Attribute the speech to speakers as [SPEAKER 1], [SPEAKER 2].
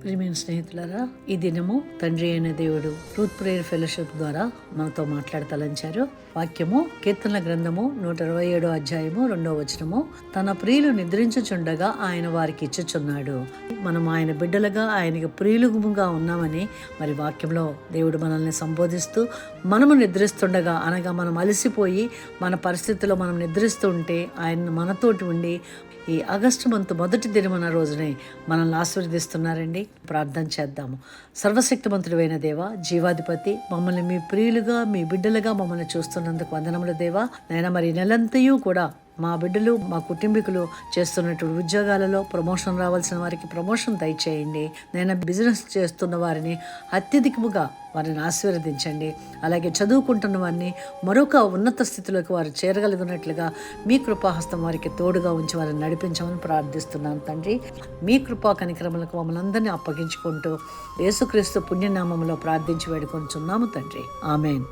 [SPEAKER 1] ప్రియమైన స్నేహితులారా, ఈ దినము తండ్రి అయిన దేవుడు రూత్ ప్రేయర్ ఫెలోషిప్ ద్వారా మనతో మాట్లాడతలంచారు. వాక్యము కీర్తనల గ్రంథము 127 అధ్యాయము 2వ వచనము. తన ప్రియులు నిద్రించుచుండగా ఆయన వారికి ఇచ్చుచున్నాడు. మనం ఆయన బిడ్డలుగా ఆయనకి ప్రియులుగా ఉన్నామని మరి వాక్యంలో దేవుడు మనల్ని సంబోధిస్తూ, మనము నిద్రిస్తుండగా అనగా మనం అలసిపోయి మన పరిస్థితిలో మనం నిద్రిస్తూ ఉంటే ఆయన మనతోటి ఉండి ఈ ఆగస్టు మంత్ మొదటి దినమన్న రోజునే మనల్ని ఆశీర్వదిస్తున్నారండి. ప్రార్థన చేద్దాము. సర్వశక్తిమంతుడైన దేవా, జీవాధిపతి, మమ్మల్ని మీ ప్రియులుగా మీ బిడ్డలుగా మమ్మల్ని చూస్తున్నందుకు వందనములు దేవా. నైనా మరి నెలంతయు కూడా మా బిడ్డలు మా కుటుంబీకులు చేస్తున్నటువంటి ఉద్యోగాలలో ప్రమోషన్ రావాల్సిన వారికి ప్రమోషన్ దయచేయండి. నేను బిజినెస్ చేస్తున్న వారిని అత్యధికముగా వారిని ఆశీర్వదించండి. అలాగే చదువుకుంటున్న వారిని మరొక ఉన్నత స్థితిలోకి వారు చేరగలిగినట్లుగా మీ కృపాహస్తం వారికి తోడుగా ఉంచి వారిని నడిపించమని ప్రార్థిస్తున్నాను తండ్రి. మీ కృపా కనికరములకు మమ్మల్ని అందరినీ అప్పగించుకుంటూ యేసుక్రీస్తు పుణ్యనామంలో ప్రార్థించి వేడుకొంచున్నాము తండ్రి. ఆమేన్.